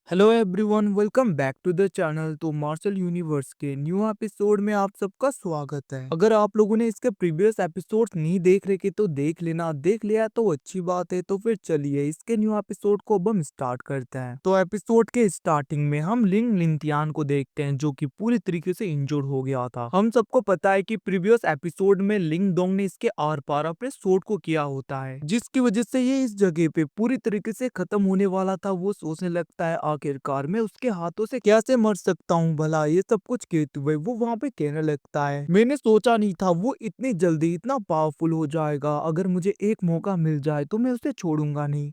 Hello everyone, welcome back to the channel. तो marshal universe के new episode में आप सबका स्वागत है। अगर आप लोगों ने इसके प्रीवियस एपिसोड नहीं देख रखे तो देख लेना, देख लिया तो अच्छी बात है। तो फिर चलिए इसके न्यू एपिसोड को अब हम स्टार्ट करते हैं। तो एपिसोड के स्टार्टिंग में हम लिंग लिंतियान को देखते हैं जो कि पूरी तरीके से इंजर्ड हो गया था। हम सबको पता है कि प्रीवियस एपिसोड में लिंग दोंग ने इसके आर पार अपने सोट को किया होता है, जिसकी वजह से ये इस जगह पे पूरी तरीके से खत्म होने वाला था। वो सोचने लगता है आखिरकार मैं उसके हाथों से कैसे मर सकता हूँ भला। ये सब कुछ कहते हुए वो वहां पे कहने लगता है, मैंने सोचा नहीं था वो इतनी जल्दी इतना पावरफुल हो जाएगा। अगर मुझे एक मौका मिल जाए तो मैं उसे छोड़ूंगा नहीं।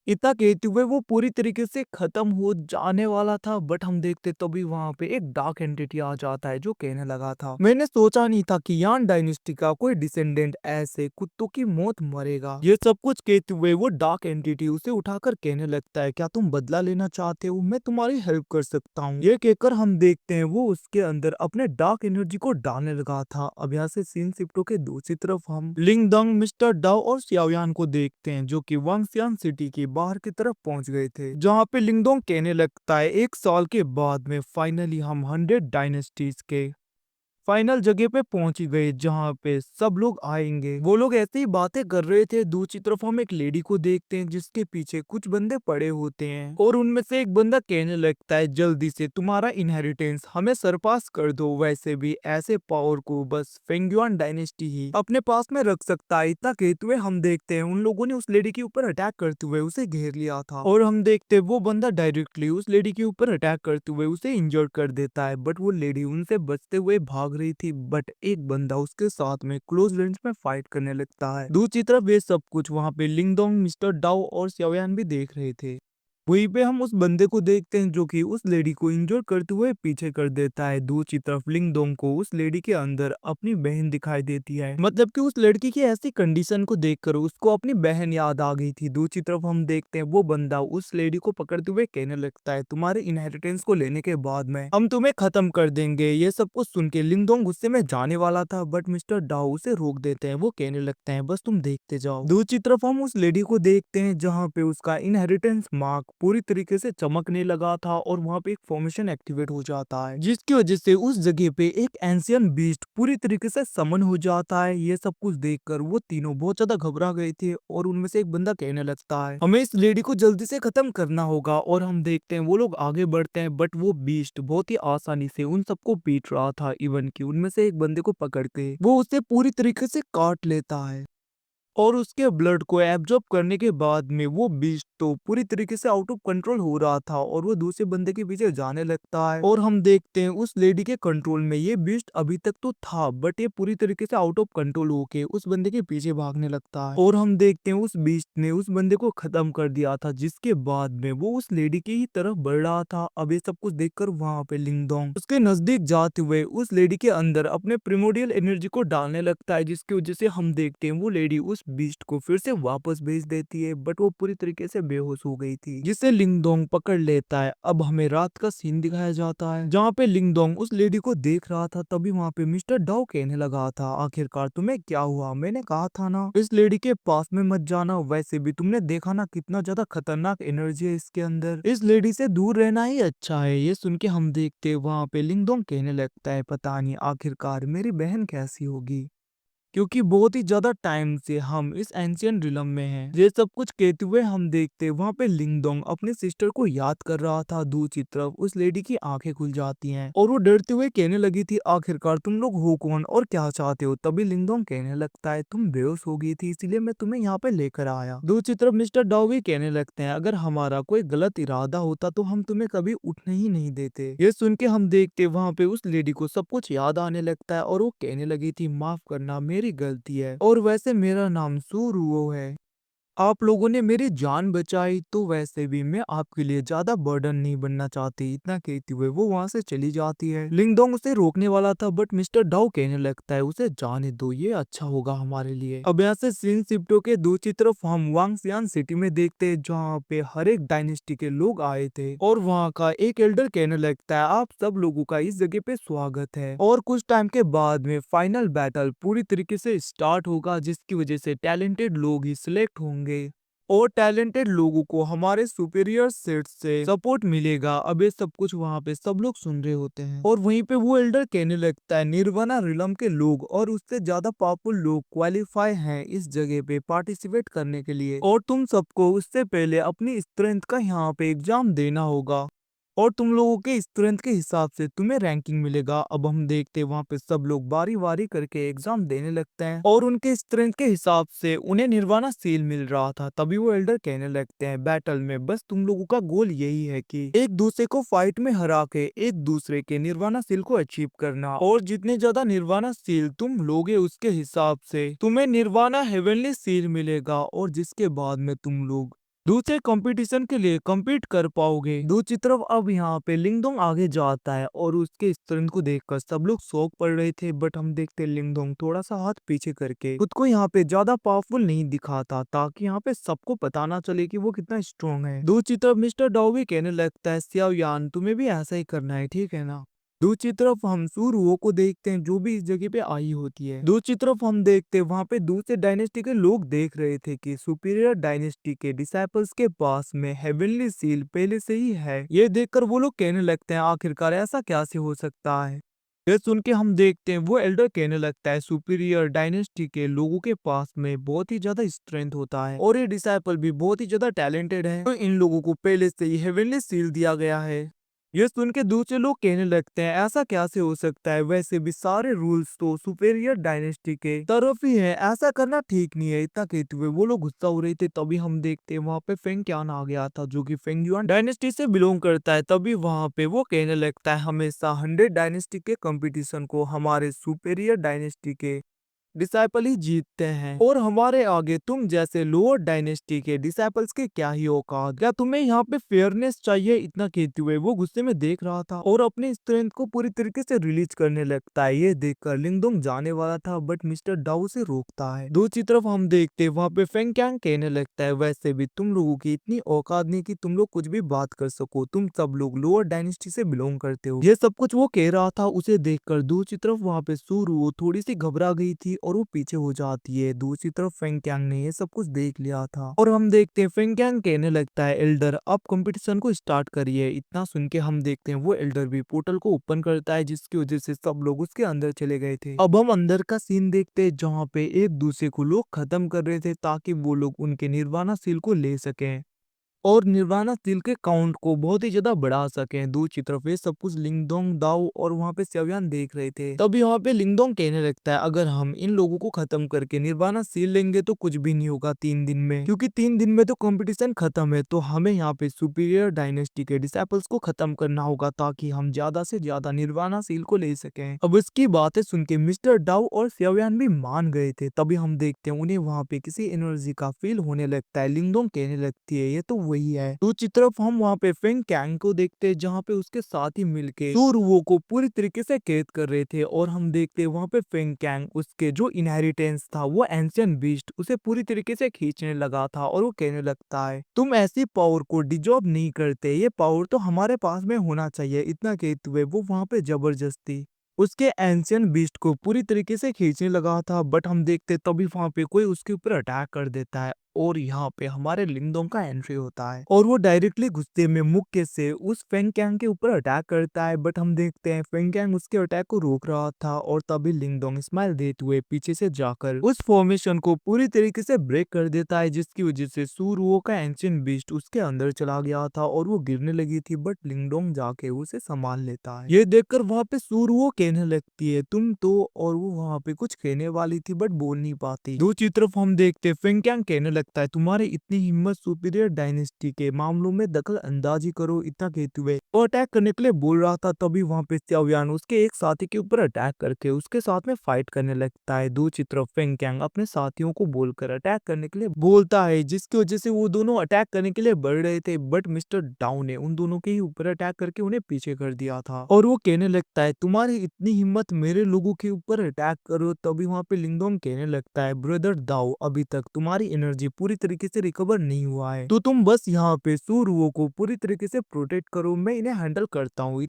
इतना कहते हुए वो पूरी तरीके से खत्म हो जाने वाला था, बट हम देखते तभी वहां पे एक डार्क एंटिटी आ जाता है जो कहने लगा था, मैंने सोचा नहीं था कि यान डायनेस्टी का कोई डिसेंडेंट ऐसे कुत्तों की मौत मरेगा। ये सब कुछ कहते हुए वो डार्क एंटिटी उसे उठाकर कहने लगता है, क्या तुम बदला लेना चाहते हो? मैं तुम्हारी हेल्प कर सकता हूँ। ये कहकर हम देखते हैं वो उसके अंदर अपने डार्क एनर्जी को डालने लगा था। अब यहाँ से सीन शिफ्टों के दूसरी तरफ हम लिंग दंग, मिस्टर डाओ और सियाओयान को देखते हैं जो कि वांगसियान सिटी की बाहर की तरफ पहुंच गए थे, जहां पे लिंगदोंग कहने लगता है, एक साल के बाद में फाइनली हम 100 डायनेस्टीज के फाइनल जगह पे पहुंच ही गए जहाँ पे सब लोग आएंगे। वो लोग ऐसे ही बातें कर रहे थे। दूसरी तरफ हम एक लेडी को देखते हैं जिसके पीछे कुछ बंदे पड़े होते हैं और उनमें से एक बंदा कहने लगता है, जल्दी से तुम्हारा इनहेरिटेंस हमें सरपास कर दो। वैसे भी ऐसे पावर को बस फेंगयुआन डायनेस्टी ही अपने पास में रख सकता है। इतना कहते हुए हम देखते हैं उन लोगों ने उस लेडी के ऊपर अटैक करते हुए उसे घेर लिया था और हम देखते हैं वो बंदा डायरेक्टली उस लेडी के ऊपर अटैक करते हुए उसे इंजर्ड कर देता है। बट वो लेडी उनसे बचते हुए भाग रही थी, बट एक बंदा उसके साथ में क्लोज रेंज में फाइट करने लगता है। दूसरी तरफ ये सब कुछ वहां पे लिंगदोंग, मिस्टर डाओ और सियाओयान भी देख रहे थे। वहीं पे हम उस बंदे को देखते हैं जो कि उस लेडी को इंजोर करते हुए पीछे कर देता है। दूसरी तरफ लिंगदोंग को उस लेडी के अंदर अपनी बहन दिखाई देती है, मतलब कि उस लड़की की ऐसी कंडीशन को देखकर उसको अपनी बहन याद आ गई थी। दूसरी तरफ हम देखते हैं वो बंदा उस लेडी को पकड़ते हुए कहने लगता है, तुम्हारे इनहेरिटेंस को लेने के बाद में हम तुम्हें खत्म कर देंगे। ये सब कुछ सुन के लिंगदोंग गुस्से में जाने वाला था, बट मिस्टर डाओ उसे रोक देते हैं। वो कहने लगते हैं, बस तुम देखते जाओ। दूसरी तरफ हम उस लेडी को देखते हैं जहाँ पे उसका इनहेरिटेंस मार्क पूरी तरीके से चमकने लगा था और वहाँ पे एक फॉर्मेशन एक्टिवेट हो जाता है, जिसकी वजह से उस जगह पे एक एंशियन बीस्ट पूरी तरीके से समन हो जाता है। ये सब कुछ देखकर वो तीनों बहुत ज्यादा घबरा गए थे और उनमें से एक बंदा कहने लगता है, हमें इस लेडी को जल्दी से खत्म करना होगा। और हम देखते हैं वो लोग आगे बढ़ते हैं, बट वो बीस्ट बहुत ही आसानी से उन सबको पीट रहा था। इवन की उनमें से एक बंदे को पकड़ के वो उसे पूरी तरीके से काट लेता है और उसके ब्लड को एब्जॉर्ब करने के बाद में वो बीस्ट तो पूरी तरीके से आउट ऑफ कंट्रोल हो रहा था और वो दूसरे बंदे के पीछे जाने लगता है। और हम देखते हैं उस लेडी के कंट्रोल में ये बीस्ट अभी तक तो था, बट ये पूरी तरीके से आउट ऑफ कंट्रोल होके उस बंदे के पीछे भागने लगता है और हम देखते हैं उस बीस्ट ने उस बंदे को खत्म कर दिया था, जिसके बाद में वो उस लेडी की ही तरफ बढ़ रहा था। अब ये सब कुछ देखकर वहां पे लिंगदोंग उसके नजदीक जाते हुए उस लेडी के अंदर अपने प्रिमोडियल एनर्जी को डालने लगता है, जिसकी वजह से हम देखते हैं वो लेडी उस बीस्ट को फिर से वापस भेज देती है, बट वो पूरी तरीके से बेहोश हो गई थी, जिसे लिंगदोंग पकड़ लेता है। अब हमें रात का सीन दिखाया जाता है जहाँ पे लिंगदोंग उस लेडी को देख रहा था। तभी वहाँ पे मिस्टर डाओ कहने लगा था, आखिरकार तुम्हें क्या हुआ? मैंने कहा था ना इस लेडी के पास में मत जाना। वैसे भी तुमने देखा ना कितना ज्यादा खतरनाक एनर्जी है इसके अंदर, इस लेडी से दूर रहना ही अच्छा है। ये सुन के हम देखते वहाँ पे लिंगदोंग कहने लगता है, पता नहीं आखिरकार मेरी बहन कैसी होगी, क्योंकि बहुत ही ज्यादा टाइम से हम इस एंशियंट रिलम में हैं। ये सब कुछ कहते हुए हम देखते वहाँ पे लिंगदोंग अपने सिस्टर को याद कर रहा था। दूसरी तरफ उस लेडी की आंखें खुल जाती हैं और वो डरते हुए कहने लगी थी, आखिरकार तुम लोग हो कौन और क्या चाहते हो? तभी लिंगदोंग कहने लगता है, तुम बेहोश हो गई थी इसीलिए मैं तुम्हें यहाँ पे लेकर आया। दूसरी तरफ मिस्टर डाओ भी कहने लगते हैं, अगर हमारा कोई गलत इरादा होता तो हम तुम्हें कभी उठने ही नहीं देते। ये सुन के हम देखते वहाँ पे उस लेडी को सब कुछ याद आने लगता है और वो कहने लगी थी, माफ करना मेरी गलती है, और वैसे मेरा नाम सुरुओ है। आप लोगों ने मेरी जान बचाई, तो वैसे भी मैं आपके लिए ज्यादा बर्डन नहीं बनना चाहती। इतना कहते हुए वो वहां से चली जाती है। लिंगदोंग उसे रोकने वाला था, बट मिस्टर डाओ कहने लगता है, उसे जाने दो, ये अच्छा होगा हमारे लिए। अब यहाँ से सीन शिफ्ट होके दूसरी तरफ हम वांगसियान सिटी में देखते हैं जहाँ पे हर एक डायनेस्टी के लोग आए थे और वहाँ का एक एल्डर कहने लगता है, आप सब लोगों का इस जगह पे स्वागत है और कुछ टाइम के बाद में फाइनल बैटल पूरी तरीके से स्टार्ट होगा, जिसकी वजह से टैलेंटेड लोग ही सिलेक्ट होंगे। और टैलेंटेड लोगों को हमारे सुपीरियर सेट से सपोर्ट मिलेगा। अब ये सब कुछ वहाँ पे सब लोग सुन रहे होते हैं और वहीं पे वो एल्डर कहने लगता है निर्वाणा रिलम के लोग और उससे ज्यादा पावरफुल लोग क्वालिफाई हैं इस जगह पे पार्टिसिपेट करने के लिए, और तुम सबको उससे पहले अपनी स्ट्रेंथ का यहाँ पे एग्जाम देना होगा और तुम लोगों के स्ट्रेंथ के हिसाब से तुम्हें रैंकिंग मिलेगा। अब हम देखते हैं वहां पे सब लोग बारी बारी करके एग्जाम देने लगते हैं और उनके स्ट्रेंथ के हिसाब से उन्हें निर्वाणा सील मिल रहा था। तभी वो एल्डर कहने लगते हैं बैटल में बस तुम लोगों का गोल यही है कि एक दूसरे को फाइट में हरा के एक दूसरे के निर्वाणा सील को अचीव करना, और जितने ज्यादा निर्वाणा सील तुम लोगे उसके हिसाब से तुम्हें निर्वाणा हेवनली सील मिलेगा, और जिसके बाद में तुम लोग दूसरे कंपटीशन के लिए compete कर पाओगे। दूसरी तरफ अब यहाँ पे लिंगडोंग आगे जाता है और उसके स्ट्रेंथ को देखकर सब लोग शौक पड़ रहे थे, बट हम देखते लिंगडोंग थोड़ा सा हाथ पीछे करके खुद को यहाँ पे ज्यादा पावरफुल नहीं दिखाता ताकि यहाँ पे सबको पता ना चले कि वो कितना स्ट्रॉन्ग है। दूसरी तरफ मिस्टर डाओ भी कहने लगता है सियाओ यान तुम्हें भी ऐसा ही करना है, ठीक है ना। दूसरी तरफ हम सुरुओ को देखते हैं जो भी इस जगह पे आई होती है। दूसरी तरफ हम देखते हैं वहां पे दूसरे डायनेस्टी के लोग देख रहे थे कि सुपीरियर डायनेस्टी के डिसाइपल्स के पास में हेवनली सील पहले से ही है। ये देखकर वो लोग कहने लगते हैं आखिरकार ऐसा कैसे हो सकता है। ये सुन के हम देखते हैं वो एल्डर कहने लगता है सुपीरियर डायनेस्टी के लोगों के पास में बहुत ही ज्यादा स्ट्रेंथ होता है और ये डिसाइपल भी बहुत ही ज्यादा टैलेंटेड है, तो इन लोगों को पहले से ही हेवनली सील दिया गया है। ये सुन के दूसरे लोग कहने लगते हैं ऐसा कैसे हो सकता है, वैसे भी सारे रूल्स तो सुपेरियर डायनेस्टी के तरफ ही है, ऐसा करना ठीक नहीं है। इतना कहते हुए वो लोग गुस्सा हो रहे थे। तभी हम देखते हैं वहाँ पे फेंग क्यान आ गया था जो कि फेंग युआन डायनेस्टी से बिलोंग करता है। तभी वहाँ पे वो कहने लगता है हमेशा 100 डायनेस्टी के कंपटीशन को हमारे सुपेरियर डायनेस्टी के डिसाइपल ही जीतते हैं, और हमारे आगे तुम जैसे लोअर डायनेस्टी के डिसाइपल्स के क्या ही औकात, क्या तुम्हें यहाँ पे फेयरनेस चाहिए। इतना कहते हुए वो गुस्से में देख रहा था और अपनी स्ट्रेंथ को पूरी तरीके से रिलीज करने लगता है। ये देखकर लिंगडोंग जाने वाला था बट मिस्टर डाउ से रोकता है। दूसरी तरफ हम देखते वहाँ पे फेंग क्यांग कहने लगता है वैसे भी तुम लोगों की इतनी औकात नहीं कि तुम लोग कुछ भी बात कर सको, तुम सब लोग लोअर डायनेस्टी से बिलोंग करते हो। ये सब कुछ वो कह रहा था, उसे देखकर दूसरी तरफ वहाँ पे सुरु थोड़ी सी घबरा गई थी और वो पीछे हो जाती है। दूसरी तरफ फेंग क्यांग ने ये सब कुछ देख लिया था और हम देखते हैं फेंग क्यांग कहने लगता है एल्डर अब कंपटीशन को स्टार्ट करिए। इतना सुन के हम देखते हैं वो एल्डर भी पोर्टल को ओपन करता है जिसकी वजह से सब लोग उसके अंदर चले गए थे। अब हम अंदर का सीन देखते हैं जहाँ पे एक दूसरे को लोग खत्म कर रहे थे ताकि वो लोग उनके निर्वाणा सील को ले सकें और निर्वाणा सील के काउंट को बहुत ही ज्यादा बढ़ा सके। दूसरी तरफ ये सब कुछ लिंगडोंग दाओ और वहाँ पे सेव्यान देख रहे थे। तभी वहाँ पे लिंगडोंग कहने लगता है अगर हम इन लोगों को खत्म करके निर्वाणा सील लेंगे तो कुछ भी नहीं होगा 3 दिन में, क्योंकि 3 दिन में तो कंपटीशन खत्म है। तो हमें यहाँ पे सुपीरियर डायनेस्टी के डिसाइपल्स को खत्म करना होगा ताकि हम ज्यादा से ज्यादा निर्वाणा सील को ले सकें। अब इसकी बातें सुन के मिस्टर डाउ और सेव्यान भी मान गए थे। तभी हम देखते हैं उन्हें वहाँ पे किसी एनर्जी का फील होने लगता है। लिंगडोंग कहने लगती है ये तो वही है। दूसरी तरफ हम वहाँ पे फेंग कैंग को देखते हैं जहाँ पे उसके साथ ही मिलके सुरुओ को पूरी तरीके से कैद कर रहे थे, और हम देखते हैं वहाँ पे फेंग कैंग उसके जो इनहेरिटेंस था वो एंशियंट बीस्ट उसे पूरी तरीके से खींचने लगा था, और वो कहने लगता है तुम ऐसी पावर को डिजॉर्व नहीं करते, ये पावर तो हमारे पास में होना चाहिए। इतना कहते हुए वो वहाँ पे जबरदस्ती उसके एंशियंट बीस्ट को पूरी तरीके से खींचने लगा था। बट हम देखते तभी वहां पे कोई उसके ऊपर अटैक कर देता है और यहाँ पे हमारे लिंगडोंग का एंट्री होता है और वो डायरेक्टली गुस्से में मुक्के से उस फेंग कैंग के ऊपर अटैक करता है। बट हम देखते हैं फेंग कैंग उसके अटैक को रोक रहा था और तभी लिंगडोंग स्माइल देते हुए पीछे से जाकर उस फॉर्मेशन को पूरी तरीके से ब्रेक कर देता है, जिसकी वजह से सुरुओ का एंशियंट बीस्ट उसके अंदर चला गया था और वो गिरने लगी थी। बट लिंगडोंग जाके उसे संभाल लेता है। ये देखकर वहाँ पे सुरुओ कहने लगती है तुम तो, और वो वहाँ पे कुछ कहने वाली थी बट बोल नहीं पाती। दूसरी तरफ हम देखते फेंग कैंग कहने लगता है तुम्हारी इतनी हिम्मत सुपीरियर डायनेस्टी के मामलों में दखल अंदाजी करो। इतना कहते हुए वो अटैक करने के लिए बोल रहा था। तभी वहाँ पे सेव्यान उसके एक साथी के ऊपर अटैक करके उसके साथ में फाइट करने लगता है। दूसरी तरफ फेंग कैंग अपने साथियों को बोलकर अटैक करने के लिए बोलता है, जिसकी वजह से वो दोनों अटैक करने के लिए बढ़ रहे थे। बट मिस्टर डाउ ने उन दोनों के ही ऊपर अटैक करके उन्हें पीछे कर दिया था और वो कहने लगता है तुम्हारी इतनी हिम्मत मेरे लोगों के ऊपर अटैक करो। तभी वहाँ पे लिंगडोंग कहने लगता है ब्रदर दाओ अभी तक तुम्हारी एनर्जी पूरी तरीके से रिकवर नहीं हुआ है, तो तुम बस यहाँ पे सुरुओ को पूरी तरीके से प्रोटेक्ट करो, मैं इन्हें हैंडल करता हूँ।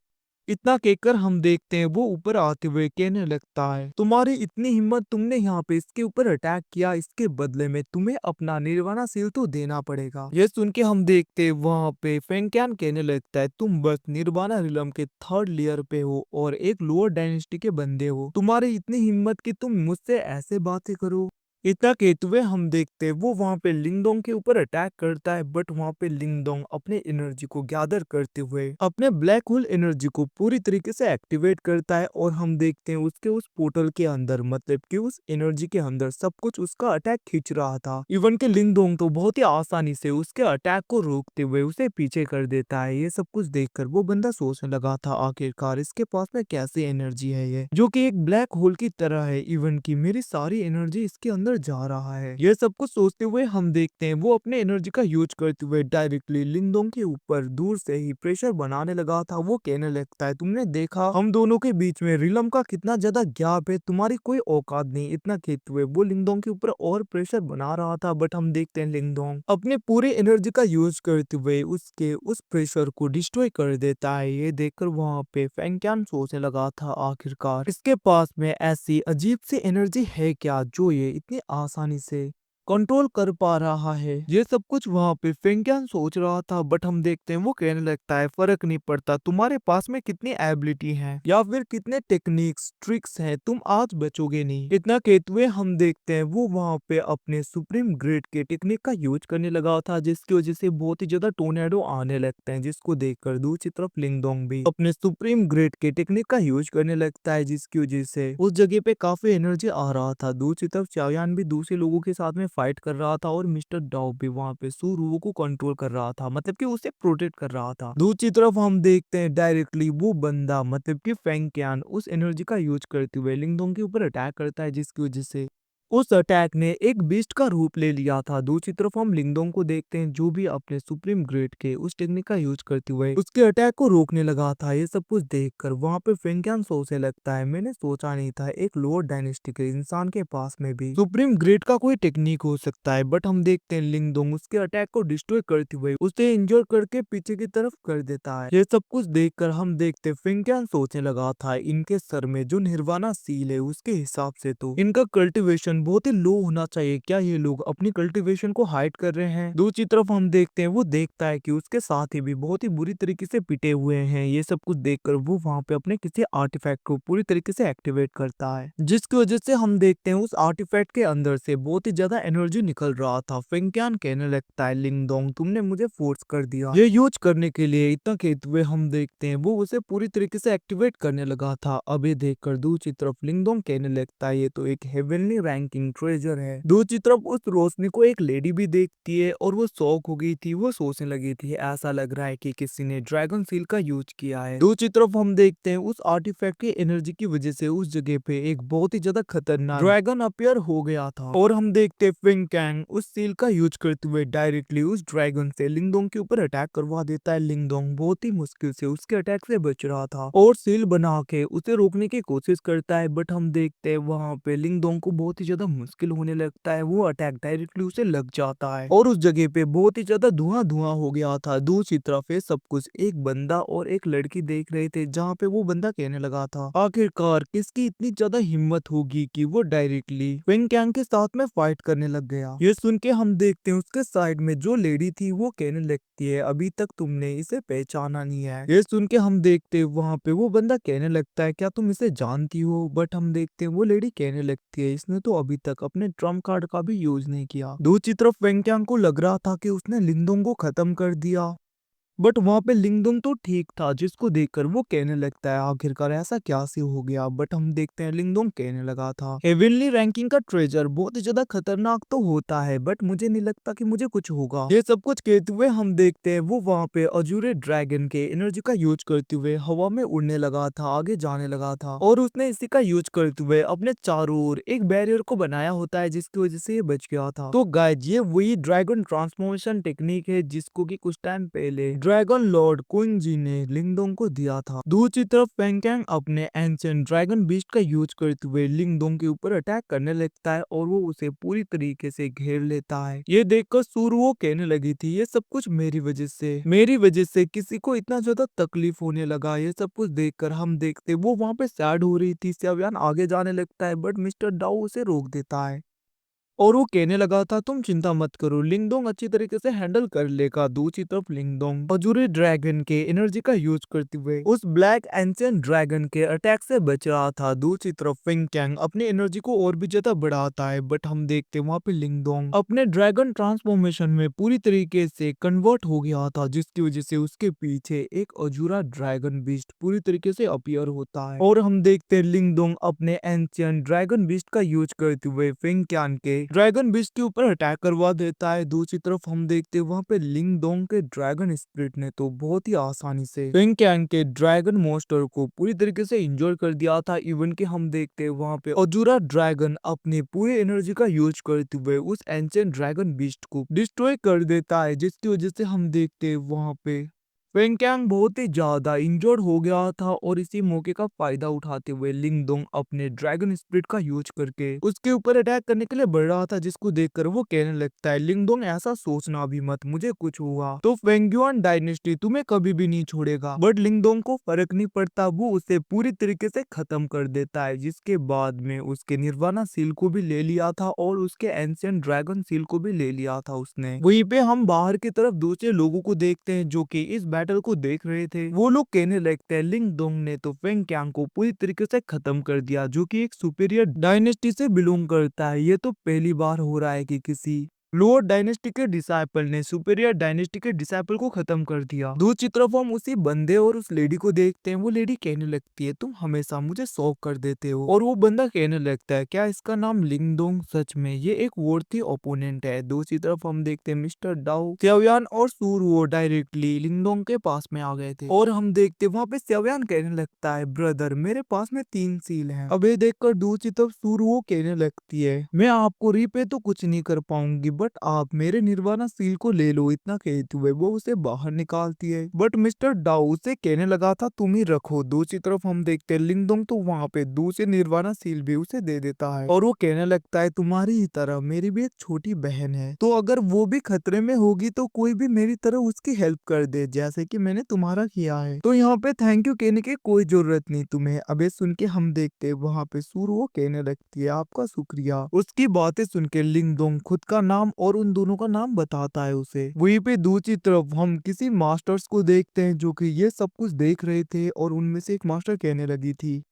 इतना कहकर हम देखते हैं वो ऊपर आते हुए कहने लगता है, तुम्हारी इतनी हिम्मत, तुमने यहाँ पे इसके ऊपर अटैक किया, इसके बदले में तुम्हें अपना निर्वाणा सील तो देना पड़ेगा। ये सुन के हम देखते हैं वहाँ पे फेंगक्यान कहने लगता है, तुम बस निर्वाणा रिलम के थर्ड लेयर पे हो और एक लोअर डायनेस्टी के बंदे हो, तुम्हारी इतनी हिम्मत कि तुम मुझसे ऐसे बातें करो। इतना कहते हुए हम देखते हैं वो वहां पे लिंगडोंग के ऊपर अटैक करता है, बट वहां पे लिंगडोंग अपने एनर्जी को गैदर करते हुए अपने ब्लैक होल एनर्जी को पूरी तरीके से एक्टिवेट करता है, और हम देखते हैं उसके उस पोर्टल के अंदर, मतलब कि उस एनर्जी के अंदर सब कुछ उसका अटैक खींच रहा था। इवन के लिंगडोंग तो बहुत ही आसानी से उसके अटैक को रोकते हुए उसे पीछे कर देता है। ये सब कुछ देखकर वो बंदा सोचने लगा था, आखिरकार इसके पास में कैसी एनर्जी है ये, जो कि एक ब्लैक होल की तरह है, इवन की मेरी सारी एनर्जी इसके अंदर जा रहा है। ये सब कुछ सोचते हुए हम देखते हैं वो अपने एनर्जी का यूज करते हुए डायरेक्टली लिंगडोंग के ऊपर दूर से ही प्रेशर बनाने लगा था। वो कहने लगता है, तुमने देखा हम दोनों के बीच में रिलम का कितना ज्यादा गैप है, तुम्हारी कोई औकात नहीं। इतना कहते हुए वो लिंगडोंग के ऊपर और प्रेशर बना रहा था, बट हम देखते हैं लिंगडोंग अपने पूरे एनर्जी का यूज करते हुए उसके उस प्रेशर को डिस्ट्रॉय कर देता है। ये देखकर वहां पे फेंगक्यान सोचने लगा था, आखिरकार इसके पास में ऐसी अजीब सी एनर्जी है क्या जो ये इतनी आसानी से कंट्रोल कर पा रहा है। ये सब कुछ वहां पे फेंगक्यान सोच रहा था, बट हम देखते हैं वो कहने लगता है, फर्क नहीं पड़ता तुम्हारे पास में कितनी एबिलिटी है या फिर कितने टेक्निक्स ट्रिक्स हैं, तुम आज बचोगे नहीं। इतना कहते हुए हम देखते हैं वो वहां पे अपने सुप्रीम ग्रेड के टेक्निक का यूज करने लगा था, जिसकी वजह से बहुत ही ज्यादा टोर्नेडो आने लगते हैं, जिसको देखकर दूसरी तरफ लिंगडोंग भी अपने सुप्रीम ग्रेड के टेक्निक का यूज करने लगता है, जिसकी वजह से उस जगह पे काफी एनर्जी आ रहा था। दूसरी तरफ चाओयान भी दूसरे लोगों के साथ में फाइट कर रहा था, और मिस्टर डाओ भी वहां पे सुरुओ को कंट्रोल कर रहा था, मतलब कि उसे प्रोटेक्ट कर रहा था। दूसरी तरफ हम देखते हैं डायरेक्टली वो बंदा, मतलब कि फेंगक्यान उस एनर्जी का यूज करते हुए लिंगडोंग के ऊपर अटैक करता है, जिसकी वजह से उस अटैक ने एक बीस्ट का रूप ले लिया था। दूसरी तरफ हम लिंगडोंग को देखते हैं जो भी अपने सुप्रीम ग्रेड के उस टेक्निक का यूज करते हुए उसके अटैक को रोकने लगा था। ये सब कुछ देखकर वहां पे फेंगक्यान सोचने लगता है, मैंने सोचा नहीं था एक लोअर डायनेस्टी के इंसान के पास में भी सुप्रीम ग्रेड का कोई टेक्निक हो सकता है। बट हम देखते हैं लिंगडोंग उसके अटैक को डिस्ट्रॉय करते हुए उसे इंजोर करके पीछे की तरफ कर देता है। ये सब कुछ देखकर हम देखते फेंगक्यान सोचने लगा था, इनके सर में जो निर्वाणा सील है उसके हिसाब से तो इनका कल्टीवेशन बहुत ही लो होना चाहिए, क्या ये लोग अपनी कल्टीवेशन को हाइड कर रहे हैं। दूसरी तरफ हम देखते हैं वो देखता है कि उसके साथ ही भी बहुत ही बुरी तरीके से पिटे हुए हैं। ये सब कुछ देखकर वो वहां पे अपने किसी आर्टिफैक्ट को पूरी तरीके से एक्टिवेट करता है, जिसकी वजह से हम देखते हैं उस आर्टिफैक्ट के अंदर से बहुत ही ज्यादा एनर्जी निकल रहा था। फेंगक्यान कहने लगता है, लिंगडोंग तुमने मुझे फोर्स कर दिया ये यूज करने के लिए। इतना कहते हुए हम देखते हैं वो उसे पूरी तरीके से एक्टिवेट करने लगा था। अभी देखकर दूसरी तरफ लिंगडोंग कहने लगता है, ये तो एक हेवनली रैंकिंग ट्रेजर है। दूसरी तरफ उस रोशनी को एक लेडी भी देखती है और वो शॉक हो गई थी। वो सोचने लगी थी, ऐसा लग रहा है कि किसी ने ड्रैगन सील का यूज किया है। दूसरी तरफ हम देखते हैं उस आर्टिफैक्ट की एनर्जी की वजह से उस जगह पे एक बहुत ही ज्यादा खतरनाक ड्रैगन अपीयर हो गया था, और हम देखते फेंगक्यान उस सील का यूज करते हुए डायरेक्टली उस ड्रैगन से लिंगडोंग के ऊपर अटैक करवा देता है। लिंगडोंग बहुत ही मुश्किल से उसके अटैक से बच रहा था और सील बना के उसे रोकने की कोशिश करता है, बट हम देखते हैं वहां पे लिंगडोंग को बहुत ही ज्यादा मुश्किल होने लगता है। वो अटैक डायरेक्टली उसे लग जाता है और उस जगह पे बहुत ही ज्यादा धुआं धुआं हो गया था। दूसरी तरफ ये सब कुछ एक बंदा और एक लड़की देख रहे थे, जहाँ पे वो बंदा कहने लगा था, आखिरकार किसकी इतनी ज्यादा हिम्मत होगी कि वो डायरेक्टली फेंगक्यान के साथ में फाइट करने लग गया। ये सुन के हम देखते हैं उसके साइड में जो लेडी थी वो कहने लगती है, अभी तक तुमने इसे पहचाना नहीं है। ये सुन के हम देखते हैं वहां पे वो बंदा कहने लगता है, क्या तुम इसे जानती हो। बट हम देखते हैं वो लेडी कहने लगती है, इसने तो अभी तक अपने ट्रम्प कार्ड का भी यूज नहीं किया। दूसरी तरफ फेंगक्यान को लग रहा था कि उसने लिंगडोंग को खत्म कर दिया, बट वहां पे लिंगडोंग तो ठीक था, जिसको देखकर वो कहने लगता है, आखिरकार ऐसा क्या से हो गया। बट हम देखते हैं लिंगडोंग कहने लगा था, हेवनली रैंकिंग का ट्रेजर बहुत ही ज्यादा खतरनाक तो होता है, बट मुझे नहीं लगता कि मुझे कुछ होगा। ये सब कुछ कहते हुए हम देखते हैं वो वहां पे अजूरे ड्रैगन के एनर्जी का यूज करते हुए हवा में उड़ने लगा था, आगे जाने लगा था, और उसने इसी का यूज करते हुए अपने चारों ओर एक बैरियर को बनाया होता है, जिसकी वजह से ये बच गया था। तो गाइस, ये वही ड्रैगन ट्रांसफॉर्मेशन टेक्निक है जिसको कि कुछ टाइम पहले ड्रैगन लॉर्ड क्विन जी ने लिंगडोंग को दिया था। दूसरी तरफ फेंगक्यांग अपने एंशिएंट ड्रैगन बीस्ट का यूज करते हुए लिंगडोंग के ऊपर अटैक करने लगता है और वो उसे पूरी तरीके से घेर लेता है। ये देखकर सुरुओ कहने लगी थी, ये सब कुछ मेरी वजह से किसी को इतना ज्यादा तकलीफ होने लगा। ये सब कुछ देखकर हम देखते वो वहां पे सैड हो रही थी। सेवयान आगे जाने लगता है बट मिस्टर डाउ उसे रोक देता है और वो कहने लगा था, तुम चिंता मत करो, लिंगडोंग अच्छी तरीके से हैंडल कर लेगा। दूसरी तरफ लिंगडोंग अजूरी ड्रैगन के एनर्जी का यूज करते हुए उस ब्लैक एंशिएंट ड्रैगन के अटैक से बच रहा था। दूसरी तरफ फेंगक्यांग अपनी एनर्जी को और भी ज्यादा बढ़ाता है बट हम देखते वहां पे लिंगडोंग अपने ड्रैगन ट्रांसफॉर्मेशन में पूरी तरीके से कन्वर्ट हो गया था, जिसकी वजह से उसके पीछे एक अजूरा ड्रैगन बीस्ट पूरी तरीके से अपीयर होता है और हम देखते लिंगडोंग अपने एंशिएंट ड्रैगन बीस्ट का यूज करते हुए फेंगक्यांग के ड्रैगन बीस्ट के ऊपर अटैक करवा देता है। दूसरी तरफ हम देखते हैं वहां पे लिंगडोंग के ड्रैगन स्पिरिट ने तो बहुत ही आसानी से फेंगक्यांग के ड्रैगन मोस्टर को पूरी तरीके से इंजोर कर दिया था। इवन कि हम देखते हैं वहां पे अजूरा ड्रैगन अपनी पूरी एनर्जी का यूज करते हुए उस एंशिएंट ड्रैगन बीस्ट को डिस्ट्रॉय कर देता है, जिसकी वजह से हम देखते हैं वहां पे फेंगक्यांग बहुत ही ज्यादा इंजर्ड हो गया था और इसी मौके का फायदा उठाते हुए लिंगडोंग अपने ड्रैगन स्पिरिट का यूज करके उसके ऊपर अटैक करने के लिए बढ़ रहा था, जिसको देखकर वो कहने लगता है, लिंगडोंग ऐसा सोचना भी मत, मुझे कुछ हुआ तो फेंगयुआन डायनेस्टी तुम्हें कभी भी नहीं छोड़ेगा। बट लिंगडोंग को फर्क नहीं पड़ता, वो उसे पूरी तरीके से खत्म कर देता है, जिसके बाद में उसके निर्वाणा सील को भी ले लिया था और उसके एंशिएंट ड्रैगन सील को भी ले लिया था उसने। वहीं पे हम बाहर की तरफ दूसरे लोगों को देखते हैं जो कि इस बैटल को देख रहे थे। वो लोग कहने लगते हैं, लिंगडोंग ने तो फेंगक्यांग को पूरी तरीके से खत्म कर दिया, जो कि एक सुपीरियर डायनेस्टी से बिलोंग करता है। ये तो पहली बार हो रहा है कि किसी लोअर डायनेस्टी के डिसाइपल ने सुपीरियर डायनेस्टी के डिसाइपल को खत्म कर दिया। दूसरी तरफ हम उसी बंदे और उस लेडी को देखते हैं। वो लेडी कहने लगती है, तुम हमेशा मुझे शॉक कर देते हो। और वो बंदा कहने लगता है, क्या इसका नाम लिंगडोंग सच में ये एक वर्थी ओपोनेंट है। दूसरी तरफ हम देखते हैं मिस्टर डाउ, सेवयान और सूरवो डायरेक्टली लिंगडोंग के पास में आ गए थे और हम देखते वहां पे सेवयान कहने लगता है, ब्रदर मेरे पास में 3 सील हैं। अब ये देखकर दूसरी तरफ सूरवो कहने लगती है, मैं आपको रीपे तो कुछ नहीं कर पाऊंगी बट आप मेरे निर्वाणा सील को ले लो। इतना कहते हुए वो उसे बाहर निकालती है बट मिस्टर डाउ उसे कहने लगा था, तुम ही रखो। दूसरी तरफ हम देखते हैं लिंगडोंग तो वहां पे दूसरे निर्वाणा सील भी उसे दे देता है और वो कहने लगता है, तुम्हारी ही तरह मेरी भी एक छोटी बहन है, तो अगर वो भी खतरे में होगी तो कोई भी मेरी तरह उसकी हेल्प कर दे, जैसे कि मैंने तुम्हारा किया है। तो यहाँ पे थैंक यू कहने की कोई जरूरत नहीं तुम्हें। अबे सुन के हम देखते हैं वहां पे सूरवो कहने लगती है, आपका शुक्रिया। उसकी बातें सुन के लिंगडोंग खुद का नाम और उन दोनों का नाम बताता है उसे। वहीं पे दूसरी तरफ हम किसी मास्टर्स को देखते हैं जो कि ये सब कुछ देख रहे थे और उनमें से एक मास्टर कहने लगी थी,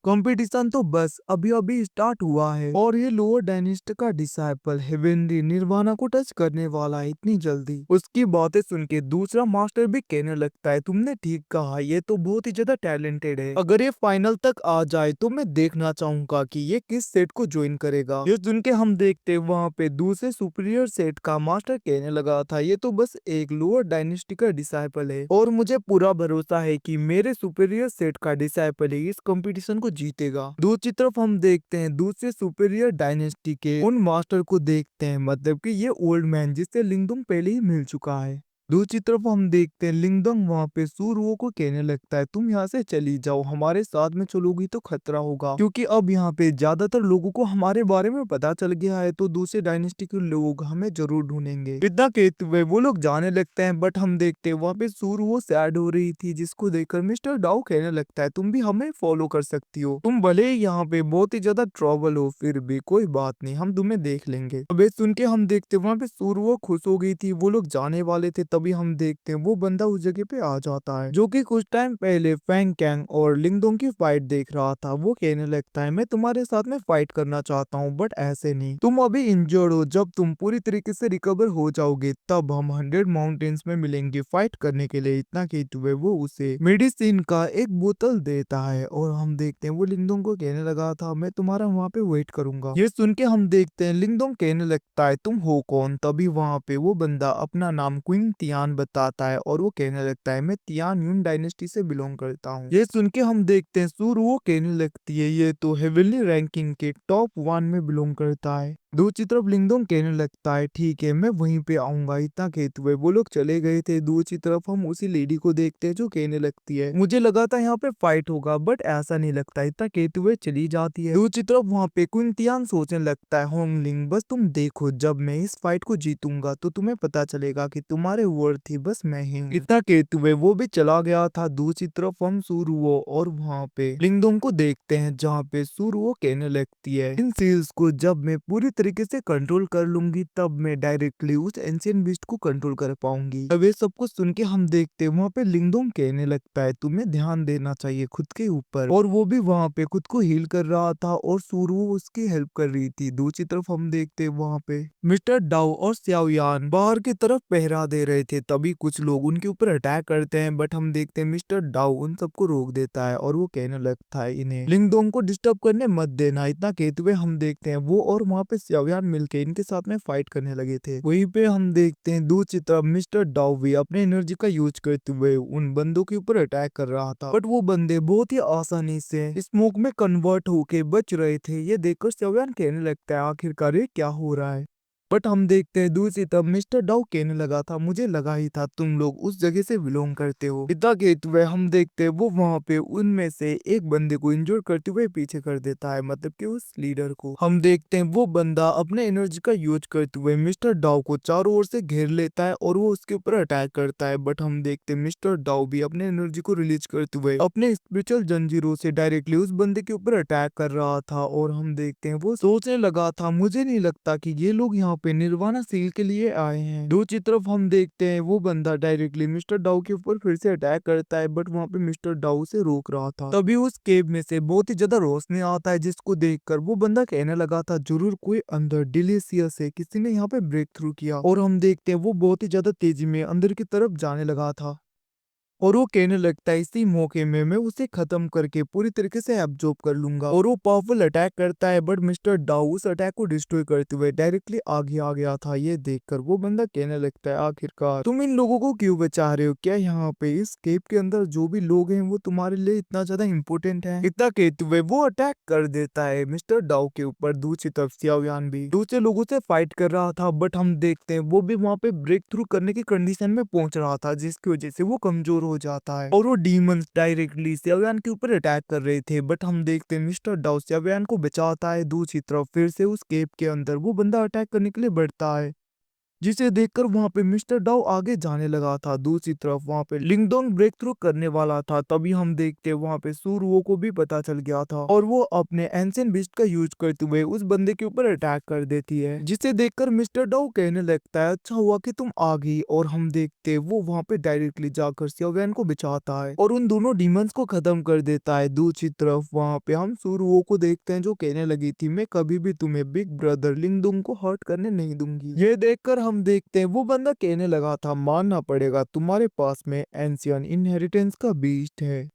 कंपटीशन तो बस अभी अभी स्टार्ट हुआ है और ये लोअर डायनेस्टी का डिसाइपल हेवेनली निर्वाणा को टच करने वाला है इतनी जल्दी। उसकी बातें सुन के दूसरा मास्टर भी कहने लगता है, तुमने ठीक कहा, ये तो बहुत ही ज्यादा टैलेंटेड है। अगर ये फाइनल तक आ जाए तो मैं देखना चाहूंगा कि ये किस सेट को ज्वाइन करेगा। ये सुन के हम देखते वहाँ पे दूसरे सुपीरियर सेट का मास्टर कहने लगा था, ये तो बस एक लोअर डायनेस्टी का डिसाइपल है और मुझे पूरा भरोसा है कि मेरे सुपीरियर सेट का डिसाइपल ही इस कंपटीशन को जीतेगा। दूसरी तरफ हम देखते हैं दूसरे सुपीरियर डायनेस्टी के उन मास्टर को देखते हैं, मतलब कि ये ओल्ड मैन जिससे लिंगडोंग पहले ही मिल चुका है। दूसरी तरफ हम देखते हैं लिंगडोंग वहाँ पे सूरवो को कहने लगता है, तुम यहाँ से चली जाओ, हमारे साथ में चलोगी तो खतरा होगा, क्योंकि अब यहाँ पे ज्यादातर लोगों को हमारे बारे में पता चल गया है, तो दूसरे डायनेस्टी के लोग हमें जरूर ढूंढेंगे। इतना कहते हुए वो लोग जाने लगते हैं बट हम देखते हैं वहाँ पे सूरवो सैड हो रही थी, जिसको देखकर मिस्टर डाउ कहने लगता है, तुम भी हमें फॉलो कर सकती हो, तुम भले ही यहाँ पे बहुत ही ज्यादा ट्रबल हो, फिर भी कोई बात नहीं, हम तुम्हें देख लेंगे। अब ये सुन के हम देखते वहाँ पे सूरवो खुश हो गई थी, वो लोग जाने वाले थे, तभी हम देखते हैं वो बंदा उस जगह पे आ जाता है जो कि कुछ टाइम पहले फेंगक्यांग और लिंगडोंग की फाइट देख रहा था। वो कहने लगता है, मैं तुम्हारे साथ में फाइट करना चाहता हूँ बट ऐसे नहीं, तुम अभी इंजर्ड हो, जब तुम पूरी तरीके से रिकवर हो जाओगे तब हम 100 माउंटेन्स में मिलेंगे फाइट करने के लिए। इतना कहते हुए वो उसे मेडिसिन का एक बोतल देता है और हम देखते हैं वो लिंगडोंग को कहने लगा था, मैं तुम्हारा वहाँ पे वेट करूंगा। ये सुन के हम देखते हैं लिंगडोंग कहने लगता है, तुम हो कौन। तभी वहाँ पे वो बंदा अपना नाम क्वीन तियान बताता है और वो कहने लगता है, मैं तियान यून डायनेस्टी से बिलोंग करता हूँ। ये सुन के हम देखते हैं सूरवो कहने लगती है, ये तो हेवनली रैंकिंग के टॉप 1 में बिलोंग करता है। दूसरी तरफ लिंगदोंग कहने लगता है ठीक है मैं वहीं पे आऊंगा। इतना कहते हुए वो लोग चले गए थे। दूसरी तरफ हम उसी लेडी को देखते हैं जो कहने लगती है मुझे लगा था यहाँ पे फाइट होगा बट ऐसा नहीं लगता। इतना कहते हुए चली जाती है। दूसरी तरफ वहाँ पे कुंतियान सोचने लगता है होंगलिंग बस तुम देखो जब मैं इस फाइट को जीतूंगा तो तुम्हें पता चलेगा कि तुम्हारे वर्थ ही बस मैं ही हूँ। इतना कहते हुए वो भी चला गया था। दूसरी तरफ हम सुरुओ और वहाँ पे लिंगदोंग को देखते हैं जहाँ पे सुरुओ कहने लगती है इन सील्स को जब मैं पूरी तरीके से कंट्रोल कर लूंगी तब मैं डायरेक्टली उस एंशियंट बीस्ट को कंट्रोल कर पाऊंगी। अब ये सब कुछ सुन के हम देखते हैं वहाँ पे लिंगदोंग कहने लगता है तुम्हें ध्यान देना चाहिए खुद के ऊपर। और वो भी वहाँ पे खुद को हील कर रहा था और सुरुओ उसकी हेल्प कर रही थी। दूसरी तरफ हम देखते हैं वहाँ पे मिस्टर डाउ और स्याओयान बाहर की तरफ पहरा दे रहे थे। तभी कुछ लोग उनके ऊपर अटैक करते हैं बट हम देखते हैं मिस्टर डाउ उन सबको रोक देता है और वो कहने लगता है इन्हें लिंगदोंग को डिस्टर्ब करने मत देना। इतना कहते हुए हम देखते हैं वो और वहाँ पे स्याओयान मिलके इनके साथ में फाइट करने लगे थे। वहीं पे हम देखते हैं दूसरी तरफ मिस्टर डाउ भी अपने एनर्जी का यूज करते हुए उन बंदों के ऊपर अटैक कर रहा था बट वो बंदे बहुत ही आसानी से स्मोक में कन्वर्ट होके बच रहे थे। ये देखकर स्याओयान कहने लगता है आखिरकार ये क्या हो रहा है। बट हम देखते हैं दूसरी तरफ मिस्टर डाउ कहने लगा था मुझे लगा ही था तुम लोग उस जगह से बिलोंग करते हो। इतना कहते हुए हम देखते हैं वो वहाँ पे उनमें से एक बंदे को इंजोर करते हुए पीछे कर देता है मतलब कि उस लीडर को। हम देखते हैं वो बंदा अपने एनर्जी का यूज करते हुए मिस्टर डाउ को चारों ओर से घेर लेता है और वो उसके ऊपर अटैक करता है। बट हम देखते हैं मिस्टर डाउ भी अपने एनर्जी को रिलीज करते हुए अपने स्पिरिचुअल जंजीरों से डायरेक्टली उस बंदे के ऊपर अटैक कर रहा था। और हम देखते हैं वो सोचने लगा था मुझे नहीं लगता कि ये लोग यहाँ पे निर्वाणा सील के लिए आए हैं। दूसरी तरफ हम देखते हैं वो बंदा डायरेक्टली मिस्टर डाउ के ऊपर फिर से अटैक करता है बट वहाँ पे मिस्टर डाउ से रोक रहा था। तभी उस केव में से बहुत ही ज्यादा रोशनी आता है जिसको देखकर वो बंदा कहने लगा था जरूर कोई अंदर डिलीशियस है किसी ने यहाँ पे ब्रेक थ्रू किया। और हम देखते हैं वो बहुत ही ज्यादा तेजी में अंदर की तरफ जाने लगा था और वो कहने लगता है इसी मौके में मैं उसे खत्म करके पूरी तरीके से एब्जॉर्ब कर लूंगा। और वो पावरफुल अटैक करता है बट मिस्टर डाउ उस अटैक को डिस्ट्रॉय करते हुए डायरेक्टली आगे आ गया था। ये देखकर वो बंदा कहने लगता है आखिरकार तुम इन लोगों को क्यों बचा रहे हो। क्या यहाँ पे इस केव के अंदर जो भी लोग हैं वो तुम्हारे लिए इतना ज्यादा इंपॉर्टेंट है। इतना कहते हुए वो अटैक कर देता है मिस्टर डाउ के ऊपर। दूसरी तरफ सियाओयान भी दूसरे लोगों से फाइट कर रहा था बट हम देखते हैं वो भी वहाँ पे ब्रेक थ्रू करने की कंडीशन में पहुंच रहा था जिसकी वजह से वो कमजोर हो जाता है और वो डीमंस डायरेक्टली सेव्यान के ऊपर अटैक कर रहे थे। बट हम देखते हैं मिस्टर डाउ सेव्यान को बचाता है। दूसरी तरफ फिर से उस केव के अंदर वो बंदा अटैक करने के लिए बढ़ता है जिसे देखकर वहां पे मिस्टर डाउ आगे जाने लगा था। दूसरी तरफ वहां पे लिंगडोंग ब्रेक थ्रू करने वाला था। तभी हम देखते वहां पे सुरुओ को भी पता चल गया था और वो अपने एंशिएंट बीस्ट का यूज करते हुए उस बंदे के ऊपर अटैक कर देती है जिसे देखकर मिस्टर डाउ कहने लगता है अच्छा हुआ कि तुम आ गई। और हम देखते वो वहां पे डायरेक्टली जाकर सियावैन को बचाता है और उन दोनों डीमंस को खत्म कर देता है। दूसरी तरफ वहां पे हम सुरुओ को देखते हैं जो कहने लगी थी मैं कभी भी तुम्हें बिग ब्रदर लिंगडोंग को हर्ट करने नहीं दूंगी। ये देखकर हम देखते हैं वो बंदा कहने लगा था मानना पड़ेगा तुम्हारे पास में एंशियन इनहेरिटेंस का बीस्ट है।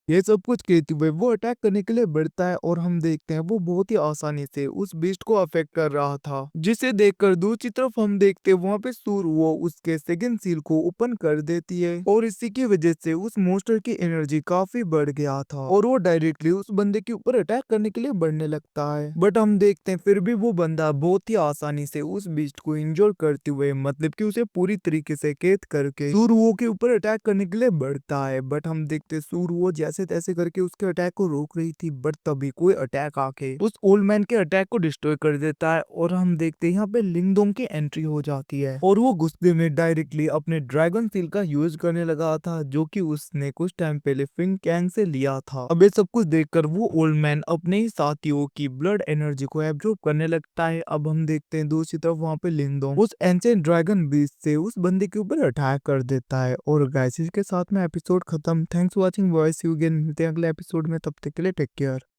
ये सब कुछ कहते हुए वो अटैक करने के लिए बढ़ता है और हम देखते हैं वो बहुत ही आसानी से उस बीस्ट को अफेक्ट कर रहा था जिसे देखकर दूसरी तरफ हम देखते हैं वहाँ पे सूर वो उसके सेकंड सील को ओपन कर देती है और इसी की वजह से उस मोस्टर की एनर्जी काफी बढ़ गया था और वो डायरेक्टली उस बंदे के ऊपर अटैक करने के लिए बढ़ने लगता है। बट हम देखते हैं फिर भी वो बंदा बहुत ही आसानी से उस बीस्ट को इंजोर करते हुए मतलब कि उसे पूरी तरीके से कैद करके सूरवो के ऊपर अटैक करने के लिए बढ़ता है। बट हम देखते हैं सूरवो जैसे तैसे करके उसके अटैक को रोक रही थी बट तभी कोई अटैक आके उस ओल्ड मैन के अटैक को डिस्ट्रॉय कर देता है और हम देखते हैं यहाँ पे लिंगडोंग की एंट्री हो जाती है और वो गुस्से में डायरेक्टली अपने ड्रैगन सील का यूज करने लगा था जो कि उसने कुछ टाइम पहले फिंग कैंग से लिया था। अब ये सब कुछ देखकर वो ओल्ड मैन अपने ही साथियों की ब्लड एनर्जी को एब्जॉर्ब करने लगता है। अब हम देखते हैं दूसरी तरफ वहाँ पे लिंगडोंग उस एंशिएंट ड्रैगन बीस्ट से उस बंदे के ऊपर अटैक कर देता है और गाइस इसके साथ में एपिसोड खत्म। Thanks for watching voice you again. मिलते हैं अगले एपिसोड में, तब तक के लिए टेक केयर।